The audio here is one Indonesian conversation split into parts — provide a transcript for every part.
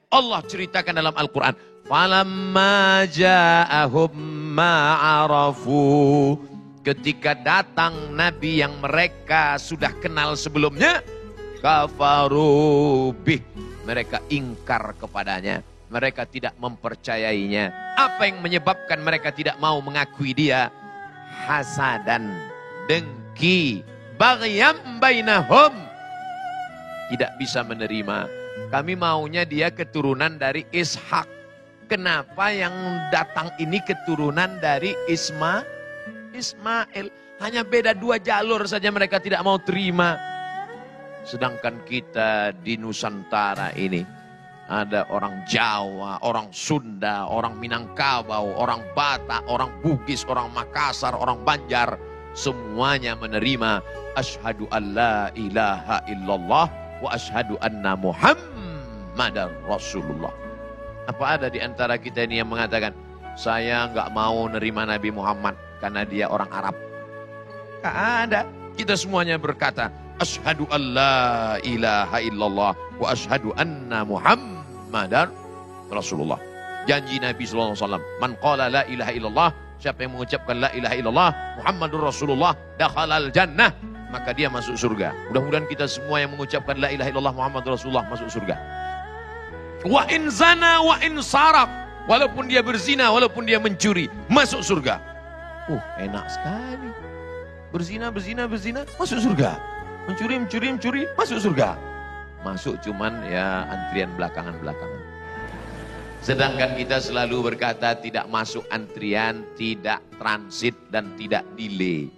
Allah ceritakan dalam Al-Quran. Falamma ja'ahum ma'arafu. Ketika datang Nabi yang mereka sudah kenal sebelumnya. Kafaru bih. Mereka ingkar kepadanya. Mereka tidak mempercayainya. Apa yang menyebabkan mereka tidak mau mengakui dia? Hasadan, dengki, baghyam bainahum. Tidak bisa menerima. Kami maunya dia keturunan dari Ishak. Kenapa yang datang ini keturunan dari Ismail? Hanya beda 2 jalur saja mereka tidak mau terima. Sedangkan kita di Nusantara ini ada orang Jawa, orang Sunda, orang Minangkabau, orang Batak, orang Bugis, orang Makassar, orang Banjar. Semuanya menerima asyhadu an la ilaha illallah wa asyhadu anna Muhammadar Rasulullah. Apa ada di antara kita ini yang mengatakan, saya nggak mau nerima Nabi Muhammad karena dia orang Arab? Nggak ada. Kita semuanya berkata, asyhadu an la ilaha illallah wa asyhadu anna Muhammadar Rasulullah. Janji Nabi SAW, man qala la ilaha illallah, siapa yang mengucapkan la ilaha illallah Muhammadur Rasulullah dakhalal jannah, maka dia masuk surga. Mudah-mudahan kita semua yang mengucapkan la ilaha illallah Muhammadur Rasulullah masuk surga. Wa in zana wa in saraq, walaupun dia berzina, walaupun dia mencuri, masuk surga. Enak sekali. Berzina, masuk surga. Mencuri, masuk surga. Masuk cuman ya antrian belakangan. Sedangkan kita selalu berkata tidak masuk antrian, tidak transit dan tidak delay.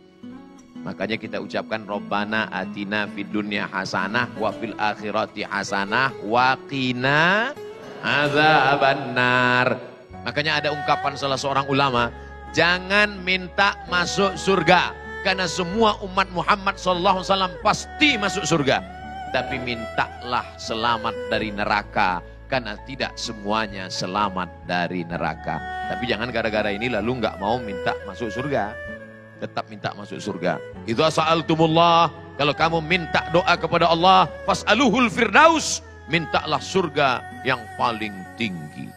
Makanya kita ucapkan Rabbana atina fid dunya hasanah wa fil akhirati hasanah wa qina adzabannar. Makanya ada ungkapan salah seorang ulama, jangan minta masuk surga karena semua umat Muhammad SAW pasti masuk surga. Tapi mintalah selamat dari neraka karena tidak semuanya selamat dari neraka. Tapi jangan gara-gara ini lalu nggak mau minta masuk surga. Tetap minta masuk surga. Idza sa'altumullah, kalau kamu minta doa kepada Allah, fas'aluhul firdaus, mintalah surga yang paling tinggi.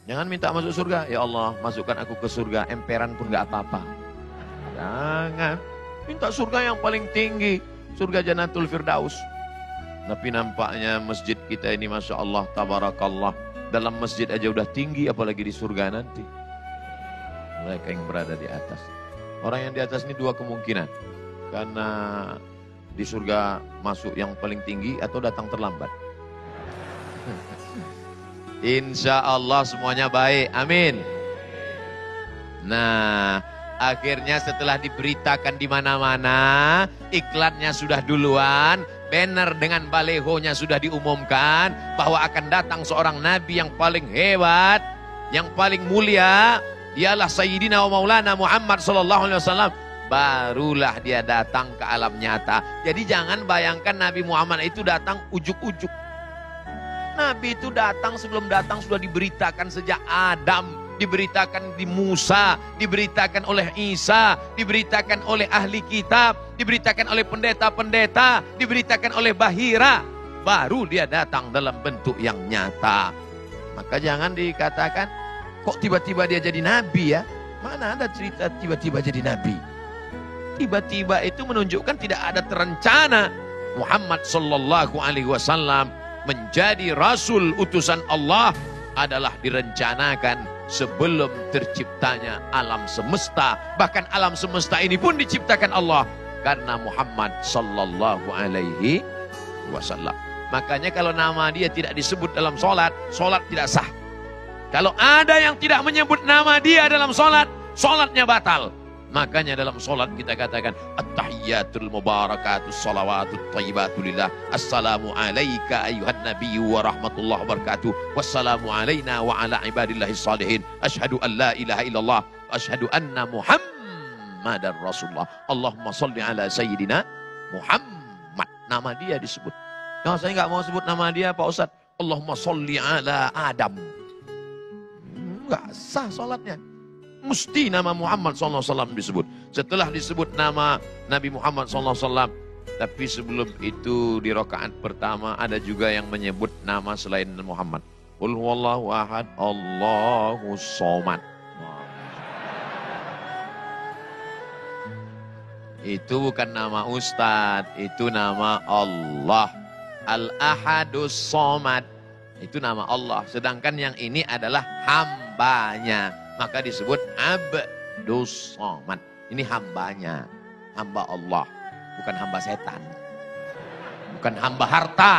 Jangan minta masuk surga, ya Allah masukkan aku ke surga, emperan pun gak apa-apa. Jangan, minta surga yang paling tinggi, surga Jannatul Firdaus. Tapi nampaknya masjid kita ini Masya Allah, tabarakallah, dalam masjid aja udah tinggi, apalagi di surga nanti. Mereka yang berada di atas. Orang yang di atas ini 2 kemungkinan. Karena di surga masuk yang paling tinggi atau datang terlambat. Insya Allah semuanya baik. Amin. Nah, akhirnya setelah diberitakan di mana-mana, iklannya sudah duluan, banner dengan balehonya sudah diumumkan bahwa akan datang seorang nabi yang paling hebat, yang paling mulia. Dialah Sayyidina wa Maulana Muhammad sallallahu alaihi wasallam. Barulah dia datang ke alam nyata. Jadi jangan bayangkan Nabi Muhammad itu datang ujuk-ujuk. Nabi itu datang, sebelum datang sudah diberitakan sejak Adam, diberitakan di Musa, diberitakan oleh Isa, diberitakan oleh ahli kitab, diberitakan oleh pendeta-pendeta, diberitakan oleh Bahira. Baru dia datang dalam bentuk yang nyata. Maka jangan dikatakan, kok tiba-tiba dia jadi nabi ya? Mana ada cerita tiba-tiba jadi nabi? Tiba-tiba itu menunjukkan tidak ada terencana. Muhammad sallallahu alaihi wasallam menjadi rasul utusan Allah adalah direncanakan sebelum terciptanya alam semesta. Bahkan alam semesta ini pun diciptakan Allah karena Muhammad sallallahu alaihi wasallam. Makanya kalau nama dia tidak disebut dalam sholat, sholat tidak sah. Kalau ada yang tidak menyebut nama dia dalam sholat, sholatnya batal. Makanya dalam sholat kita katakan at-tahiyyatul mubarakatus salawatut thayyibatu lillah. Assalamu alayka ayuhan nabiyyu wa rahmatullahi wa barakatuh. Wassalamu alayna wa ala ibadillahis salihin. Asyhadu an la ilaha illallah wa asyhadu anna Muhammadar Rasulullah. Allahumma salli ala sayyidina Muhammad. Nama dia disebut. Nah, saya nggak mau sebut nama dia Pak Ustadz. Allahumma salli ala Adam. Enggak sah sholatnya. Mesti nama Muhammad SAW disebut. Setelah disebut nama Nabi Muhammad SAW. Tapi sebelum itu di rakaat pertama ada juga yang menyebut nama selain Muhammad. Qul huwallahu ahad, Allahus somad. Itu bukan nama Ustadz, itu nama Allah. Al-ahadus somad, itu nama Allah. Sedangkan yang ini adalah hambanya. Maka disebut abdus somad. Ini hambanya, hamba Allah. Bukan hamba setan. Bukan hamba harta,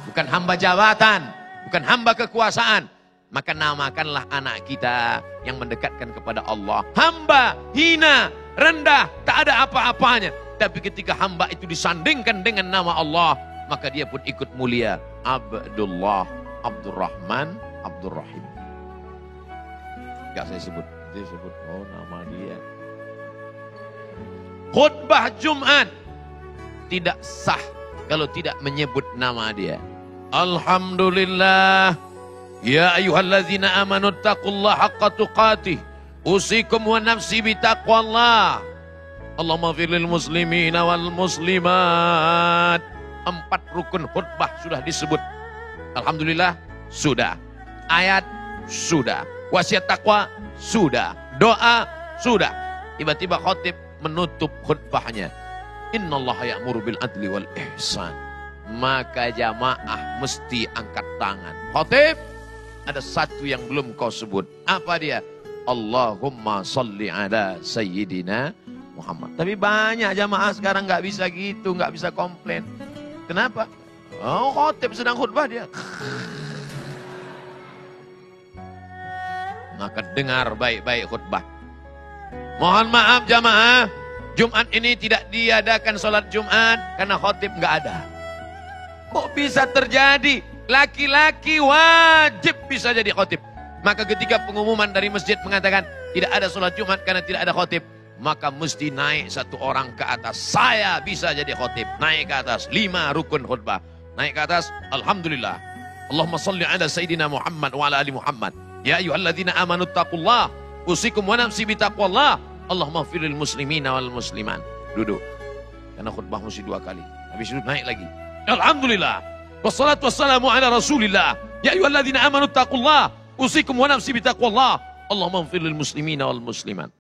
bukan hamba jabatan, bukan hamba kekuasaan. Maka namakanlah anak kita yang mendekatkan kepada Allah hamba hina, rendah, tak ada apa-apanya. Tapi ketika hamba itu disandingkan dengan nama Allah, maka dia pun ikut mulia. Abdullah, Abdurrahman, Abdurrahim. Enggak saya sebut, dia sebut oh nama dia. Khutbah Jumat tidak sah kalau tidak menyebut nama dia. Alhamdulillah. Ya ayyuhallazina amanu taqullaha haqqa tuqatih. Usikum wa nafsi bitaqwallah. Allahumma firlil muslimina wal muslimat. 4 rukun khutbah sudah disebut. Alhamdulillah sudah. Ayat sudah. Wasiat takwa sudah. Doa sudah. Tiba-tiba khatib menutup khutbahnya. Innallaha ya'muru bil adli wal ihsan. Maka jamaah mesti angkat tangan. Khatib, ada satu yang belum kau sebut. Apa dia? Allahumma salli ala sayyidina Muhammad. Tapi banyak jamaah sekarang nggak bisa gitu, nggak bisa komplain. Kenapa? Oh, khatib sedang khutbah dia. Maka dengar baik-baik khutbah. Mohon maaf jamaah, Jumat ini tidak diadakan sholat Jumat karena khatib nggak ada. Kok bisa terjadi? Laki-laki wajib bisa jadi khatib. Maka ketika pengumuman dari masjid mengatakan tidak ada sholat Jumat karena tidak ada khatib, maka mesti naik satu orang ke atas. Saya bisa jadi khatib. Naik ke atas 5 rukun khutbah. Naik ke atas, Alhamdulillah. Allahumma salli ala Sayyidina Muhammad wa ala ali Muhammad. Ya ayyuhalladzina amanu taqullah. Usikum wa nafsi bitaqwallah. Allahumma firil muslimina wal musliman. Duduk. Karena khutbah mesti 2 kali. Habis itu naik lagi. Alhamdulillah. Wassalatu wassalamu ala Rasulillah. Ya ayyuhalladzina amanu taqullah. Usikum wa nafsi bitaqwallah. Allahumma firil muslimina wal musliman.